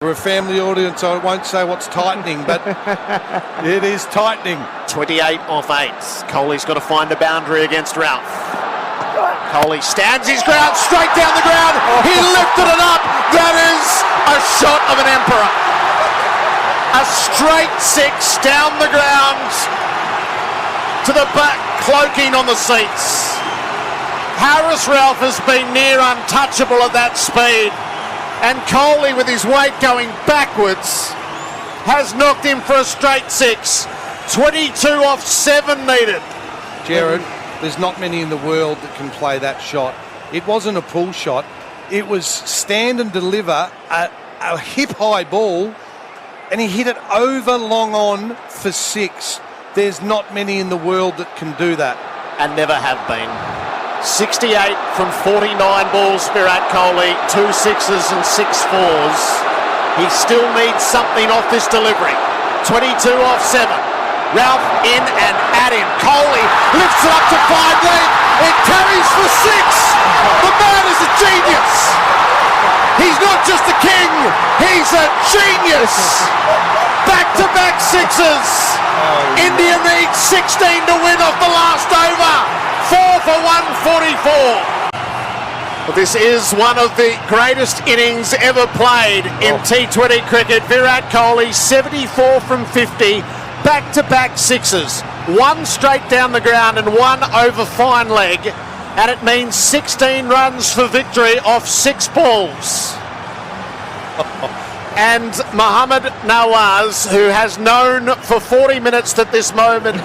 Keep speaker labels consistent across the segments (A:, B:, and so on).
A: For a family audience, I won't say what's tightening, but it is tightening.
B: 28 off 8. Kohli's got to find a boundary against Ralph. Kohli stands his ground, straight down the ground. He lifted it up. That is a shot of an emperor. A straight 6 down the ground to the back, cloaking on the seats. Harris Ralph has been near untouchable at that speed. And Kohli, with his weight going backwards, has knocked him for a straight 6. 22 off 7 needed.
A: Jared, there's not many in the world that can play that shot. It wasn't a pull shot. It was stand and deliver a hip-high ball, and he hit it over long on for 6. There's not many in the world that can do that.
B: And never have been. 68 from 49 balls, Virat Kohli, 2 6s and 6 4s. He still needs something off this delivery. 22 off 7. Ralph in and at him. Kohli lifts it up to 5 deep. It carries for 6. The man is a genius. He's not just a king, he's a genius. Back-to-back 6s. India needs 16 to win off the last over. 4 for 144. This is one of the greatest innings ever played in T20 cricket. Virat Kohli, 74 from 50, back-to-back 6s. 1 straight down the ground and 1 over fine leg. And it means 16 runs for victory off 6 balls. And Mohammad Nawaz, who has known for 40 minutes that this moment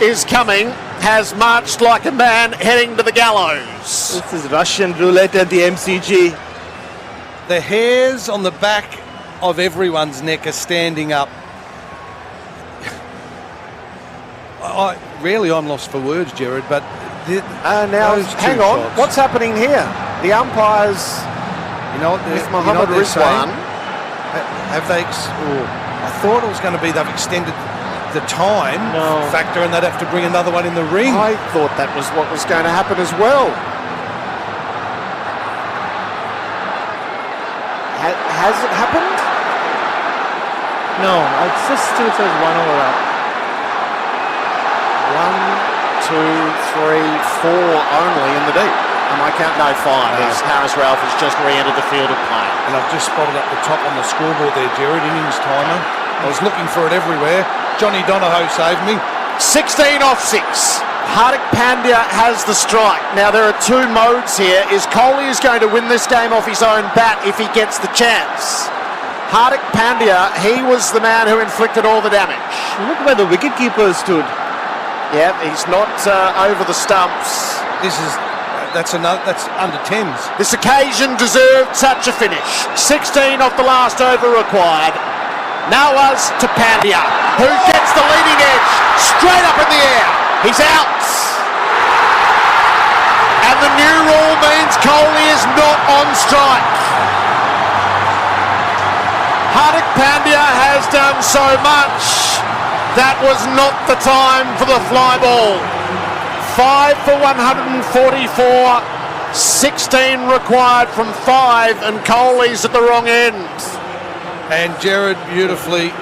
B: is coming, has marched like a man heading to the gallows.
C: This is Russian roulette at the MCG.
A: The hairs on the back of everyone's neck are standing up. I'm lost for words, Jared, but...
B: now, hang on,
A: shots.
B: What's happening here? The umpires...
A: You know what?
B: With Mohammad Rizwan.
A: Have they... I thought it was going to be they've extended the time factor and they'd have to bring another one in the ring.
B: I thought that was what was going to happen as well. Has it happened?
C: No, it just still says 1 over up.
B: 1, 2, 3, 4 only in the deep. Am I counting? No, 5. As Harris Ralph has just re-entered the field of play.
A: And I've just spotted up the top on the scoreboard there, Jared, innings timer. I was looking for it everywhere. Johnny Donahoe saved me.
B: 16 off 6. Hardik Pandya has the strike. Now there are 2 modes here. Is Kohli is going to win this game off his own bat if he gets the chance. Hardik Pandya, he was the man who inflicted all the damage.
C: Look where the wicketkeeper stood.
B: Yeah, he's not over the stumps.
A: That's under 10s.
B: This occasion deserved such a finish. 16 off the last over required. Nawaz to Pandya, who gets the leading edge straight up in the air. He's out. And the new rule means Kohli is not on strike. Hardik Pandya has done so much. That was not the time for the fly ball. 5 for 144, 16 required from 5, and Kohli's at the wrong end.
A: And Jared, beautifully,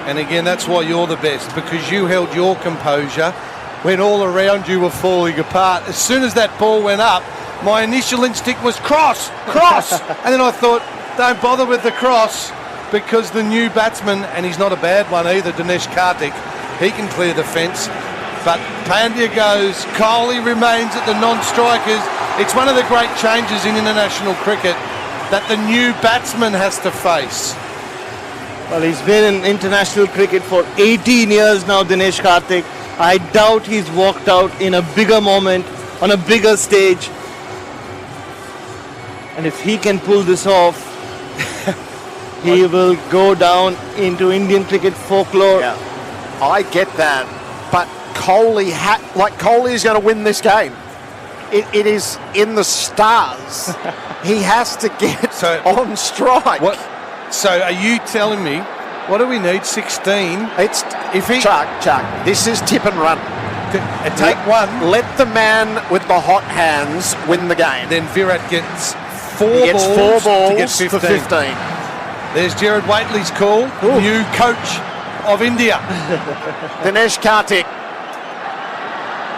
A: and again, that's why you're the best, because you held your composure when all around you were falling apart. As soon as that ball went up, my initial instinct was cross. And then I thought, don't bother with the cross, because the new batsman, and he's not a bad one either, Dinesh Karthik, he can clear the fence. But Pandya goes, Kohli remains at the non-strikers. It's one of the great changes in international cricket that the new batsman has to face.
C: Well, he's been in international cricket for 18 years now, Dinesh Karthik. I doubt he's walked out in a bigger moment, on a bigger stage. And if he can pull this off, he will go down into Indian cricket folklore.
B: Yeah, I get that. But Kohli is going to win this game. It is in the stars. He has to get on strike.
A: So are you telling me, what do we need, 16?
B: Chuck, this is tip and run.
A: Take one.
B: Let the man with the hot hands win the game.
A: Then Virat gets He gets four balls to get
B: for 15.
A: There's Jared Waitley's call, new coach of India.
B: Dinesh Karthik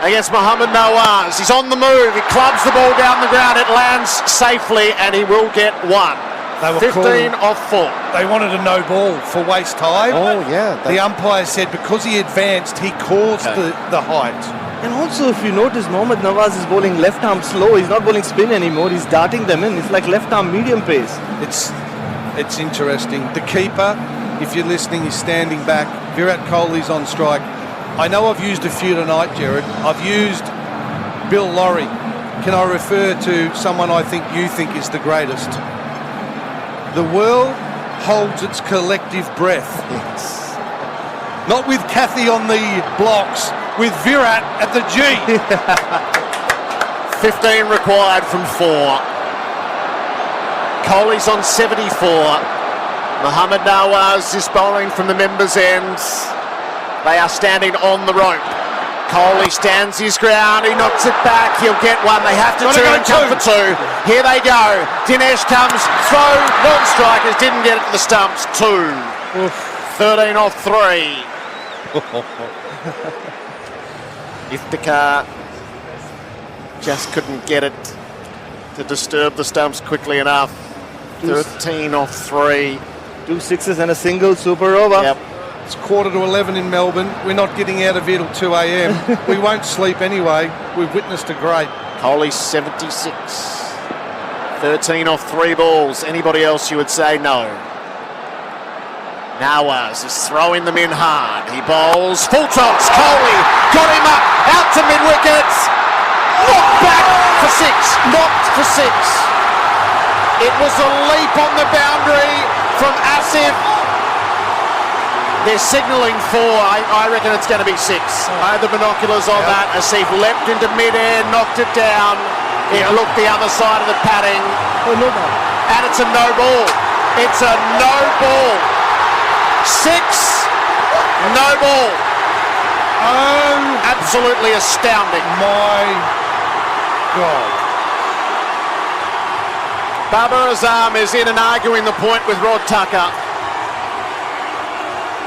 B: against Mohammad Nawaz. He's on the move. He clubs the ball down the ground. It lands safely, and he will get one.
A: They were
B: 15 off 4.
A: They wanted a no ball for waste time.
B: Oh, yeah.
A: The umpire said because he advanced, he caused the height.
C: And also, if you notice, Mohammad Nawaz is bowling left arm slow. He's not bowling spin anymore. He's darting them in. It's like left arm medium pace.
A: It's interesting. The keeper, if you're listening, is standing back. Virat Kohli's on strike. I know I've used a few tonight, Jared. I've used Bill Lawry. Can I refer to someone I think you think is the greatest? The world holds its collective breath.
B: Yes.
A: Not with Kathy on the blocks, with Virat at the G.
B: 15 required from 4. Kohli's on 74. Mohammad Nawaz is bowling from the members' ends. They are standing on the rope. Kohli stands his ground. He knocks it back. He'll get one. They have to turn and come for 2. Here they go. Dinesh comes, throw, non-strikers, didn't get it to the stumps. 2. Oof. 13 off 3. Iftikhar just couldn't get it to disturb the stumps quickly enough. 13 off 3.
C: 2 sixes and a single, super over.
B: Yep.
A: It's 11:15 in Melbourne. We're not getting out of here till 2 a.m. We won't sleep anyway. We've witnessed a great.
B: Kohli 76. 13 off 3 balls. Anybody else you would say no? Nawaz is throwing them in hard. He bowls full toss. Kohli got him up, out to mid-wickets. Knocked back for 6. Knocked for 6. It was a leap on the boundary from Asif. They're signalling 4. I reckon it's going to be 6. I had the binoculars on that. Asif leapt into mid-air, knocked it down. It looked the other side of the padding.
C: Oh, no ball.
B: And it's a no ball. It's a no ball. 6. No ball.
A: Oh,
B: Absolutely astounding.
A: my God.
B: Babar Azam is in and arguing the point with Rod Tucker.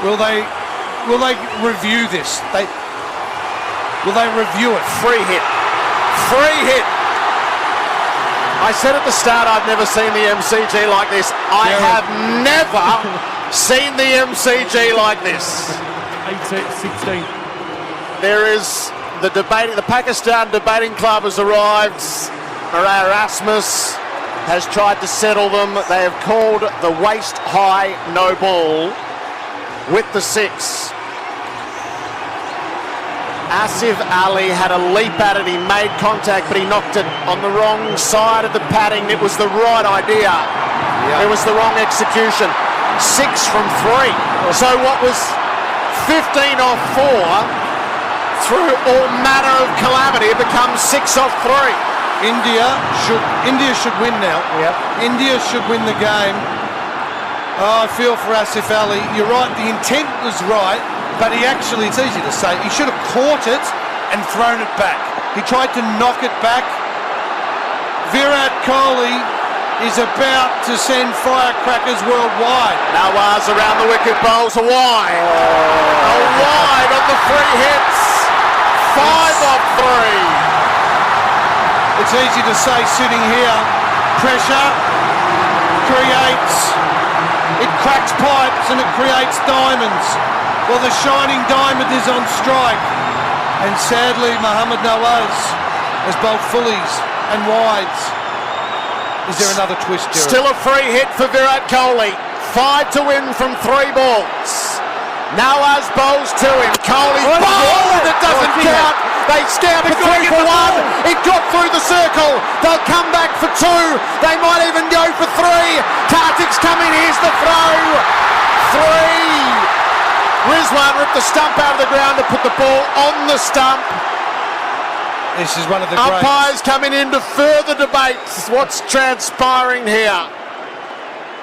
A: Will they review this? Will they review it?
B: Free hit. Free hit. I said at the start I've never seen the MCG like this. I have never seen the MCG like this.
D: 16.
B: There is the Pakistan debating club has arrived. Maria Erasmus has tried to settle them. They have called the waist high no ball with the 6. Asif Ali had a leap at it. He made contact, but he knocked it on the wrong side of the padding. It was the right idea.
A: Yeah.
B: It was the wrong execution. 6 from 3. So what was 15 off 4 through all manner of calamity, it becomes 6 off 3.
A: India should win now.
C: Yep.
A: India should win the game. Oh, I feel for Asif Ali. You're right, the intent was right, but it's easy to say, he should have caught it and thrown it back. He tried to knock it back. Virat Kohli is about to send firecrackers worldwide.
B: Nawaz around the wicket, bowls a wide. A wide on the 3 hits. 5 off 3.
A: It's easy to say sitting here. Pressure creates... It cracks pipes and it creates diamonds. Well, the shining diamond is on strike. And sadly, Mohammad Nawaz has bowled fullies and wides. Is there another twist, Jared?
B: Still a free hit for Virat Kohli. 5 to win from 3 balls. Nawaz bowls to him. Kohli bowled. It doesn't count. They scout for 3 for 1. It got through the circle. They'll come back for 2. They might even go for 3. Karthik's coming. Here's the throw. 3. Rizwan ripped the stump out of the ground to put the ball on the stump.
A: This is one of the greats.
B: Umpires coming into further debates. What's transpiring here?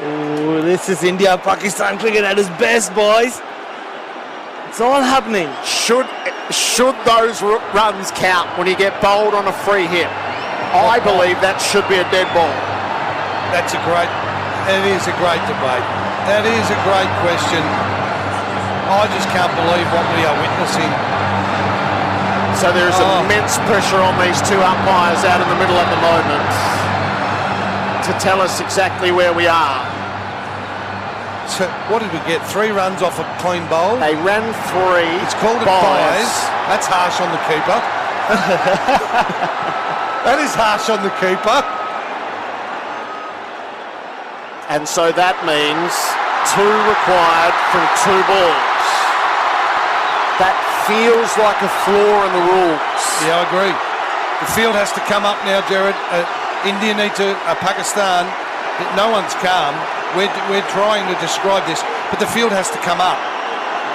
C: Oh, this is India-Pakistan cricket at its best, boys. It's all happening.
B: Should those runs count when you get bowled on a free hit? I believe that should be a dead ball.
A: That is a great debate. That is a great question. I just can't believe what we are witnessing.
B: So there is immense pressure on these two umpires out in the middle at the moment to tell us exactly where we are.
A: So what did we get? 3 runs off a clean bowl?
B: They ran 3.
A: It's called a buys. That's harsh on the keeper. That is harsh on the keeper.
B: And so that means 2 required from 2 balls. That feels like a flaw in the rules.
A: Yeah, I agree. The field has to come up now, Jared. India need to, Pakistan, no one's calm. We're trying to describe this, but the field has to come up.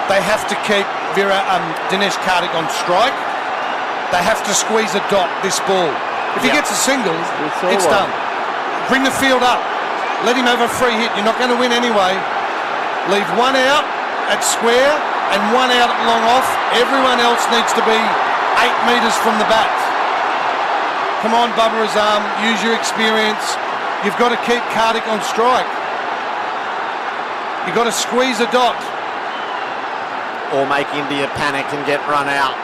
A: They have to keep Dinesh Karthik on strike. They have to squeeze a dot this ball. If he gets a single, it's done. Bring the field up. Let him have a free hit. You're not going to win anyway. Leave 1 out at square and 1 out at long off. Everyone else needs to be 8 metres from the bat. Come on, Babar Azam, use your experience. You've got to keep Karthik on strike. You've got to squeeze a dot.
B: Or make India panic and get run out.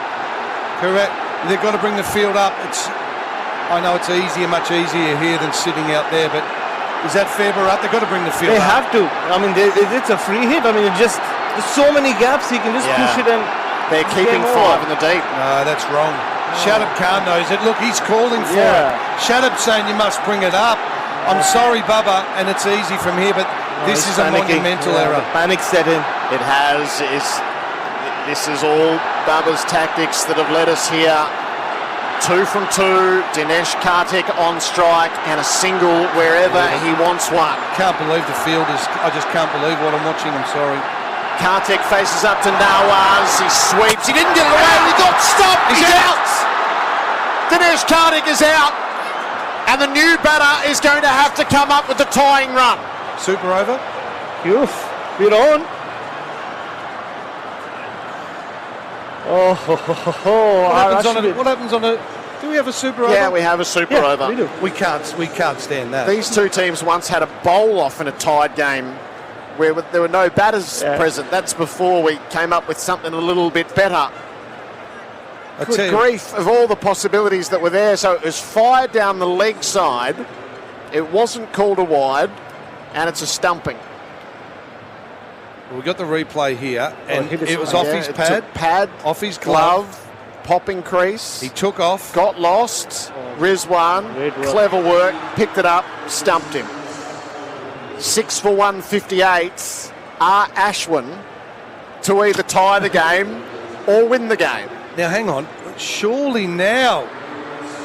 A: Correct. They've got to bring the field up. I know it's much easier here than sitting out there, but is that fair, Virat? They've got to bring the field up.
C: They have to. I mean, it's a free hit. I mean, there's so many gaps. He can just push it and
B: they're keeping 5 in the deep.
A: No, that's wrong. Shadab Khan knows it. Look, he's calling for it. Shadab's saying you must bring it up. I'm sorry, Bubba, and it's easy from here, but this is a monumental error.
C: The panic set in.
B: It has. This is all Bubba's tactics that have led us here. 2 from 2, Dinesh Karthik on strike and a single wherever he wants one.
A: Can't believe the field is. I just can't believe what I'm watching. I'm sorry.
B: Karthik faces up to Nawaz. He sweeps. He didn't get it away. He got stopped. He's out. Dinesh Karthik is out. And the new batter is going to have to come up with the tying run.
A: Super over.
C: Oof. We're on. What
A: happens on a? Do we have a super over?
B: Yeah, we have a super over.
C: We do.
A: We can't stand that.
B: These 2 teams once had a bowl off in a tied game where there were no batters present. That's before we came up with something a little bit better. Good grief of all the possibilities that were there. So it was fired down the leg side. It wasn't called a wide, and it's a stumping.
A: We got the replay here, and it was off his
B: pad,
A: off his
B: glove, popping crease.
A: He took off,
B: got lost. Rizwan, clever work, picked it up, stumped him. 6 for 158. R. Ashwin to either tie the game or win the game.
A: Now, hang on. Surely now,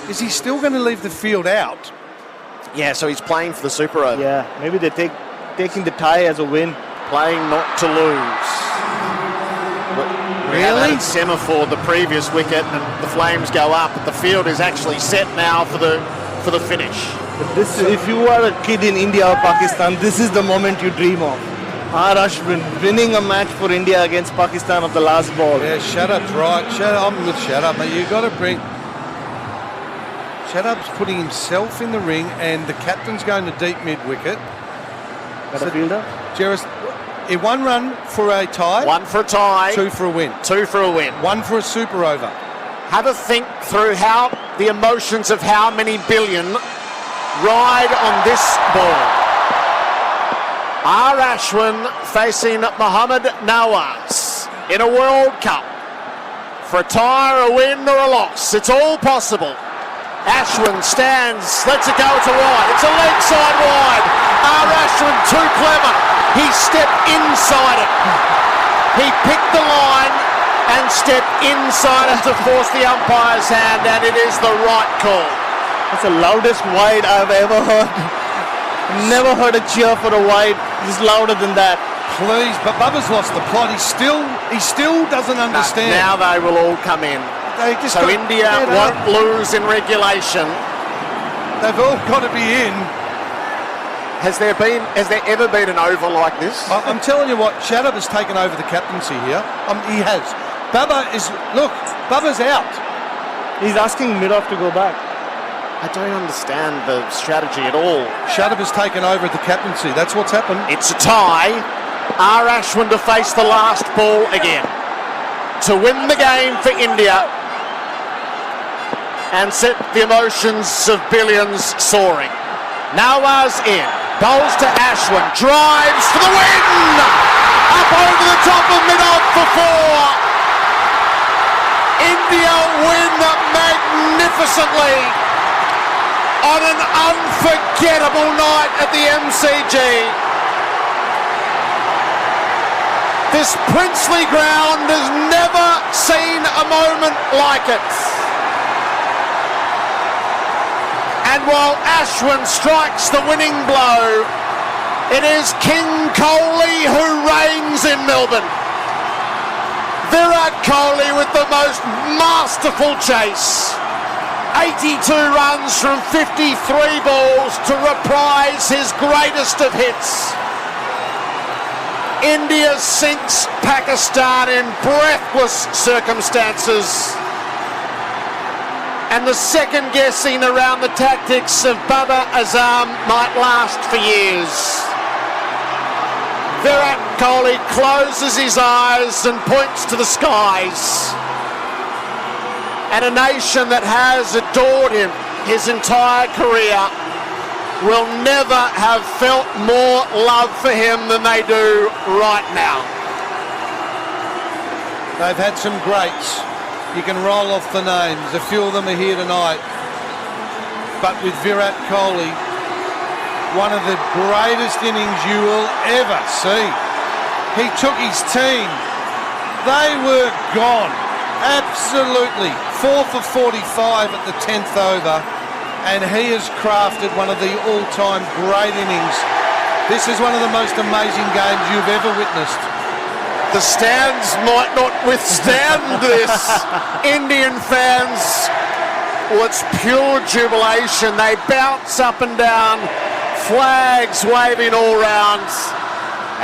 A: is he still going to leave the field out?
B: Yeah, so he's playing for the super over.
C: Yeah, maybe they're taking the tie as a win.
B: Playing not to lose.
A: Really?
B: Semaphore the previous wicket, and the flames go up. But the field is actually set now for the finish.
C: But if you are a kid in India or Pakistan, this is the moment you dream of. R. Ashwin winning a match for India against Pakistan of the last ball.
A: Yeah, Shadab's right. I'm with Shadab, mate. You've got to bring. Shadab's putting himself in the ring, and the captain's going to deep mid wicket.
C: Got a fielder?
A: Jerris, 1 run for a tie.
B: 1 for a tie.
A: 2 for a win.
B: 2 for a win.
A: 1 for a super over.
B: Have a think through how the emotions of how many billion ride on this ball. R. Ashwin facing Mohammad Nawaz in a World Cup. For a tie, or a win, or a loss. It's all possible. Ashwin stands, lets it go to wide. It's a leg side wide. R. Ashwin too clever. He stepped inside it. He picked the line and stepped inside it to force the umpire's hand, and it is the right call.
C: That's the loudest wide I've ever heard. Never heard a cheer for a wide. It's louder than that.
A: Please, but Bubba's lost the plot. He still doesn't understand.
B: Now they will all come in. So India won't lose in regulation.
A: They've all got to be in.
B: Has there ever been an over like this?
A: I'm telling you what, Shadab has taken over the captaincy here. He has. Bubba's out.
C: He's asking mid-off to go back.
B: I don't understand the strategy at all.
A: Shadab has taken over at the captaincy. That's what's happened.
B: It's a tie. Are Ashwin to face the last ball again to win the game for India and set the emotions of billions soaring? Nawaz in, bowls to Ashwin, drives for the win! Up over the top of mid-off for four. India win magnificently on an unforgettable night at the MCG. This princely ground has never seen a moment like it. And while Ashwin strikes the winning blow, it is King Kohli who reigns in Melbourne. Virat Kohli with the most masterful chase. 82 runs from 53 balls to reprise his greatest of hits. India sinks Pakistan in breathless circumstances. And the second guessing around the tactics of Babar Azam might last for years. Virat Kohli closes his eyes and points to the skies. And a nation that has adored him his entire career will never have felt more love for him than they do right now.
A: They've had some greats. You can roll off the names. A few of them are here tonight. But with Virat Kohli, one of the greatest innings you will ever see. He took his team. They were gone. Absolutely. 4 for 45 at the 10th over. And he has crafted one of the all-time great innings. This is one of the most amazing games you've ever witnessed.
B: The stands might not withstand this. Indian fans, well, it's pure jubilation. They bounce up and down, flags waving all round,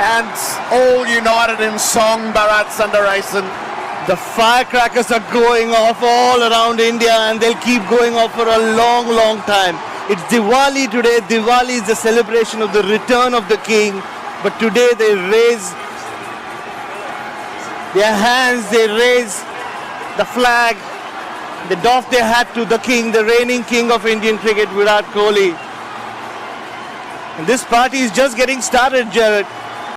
B: and all united in song, Bharat Sundaresan.
C: The firecrackers are going off all around India and they'll keep going off for a long, long time. It's Diwali today. Diwali is the celebration of the return of the king. But today they raise their hands, they raise the flag, they doff their hat to the king, the reigning king of Indian cricket, Virat Kohli. And this party is just getting started, Jared.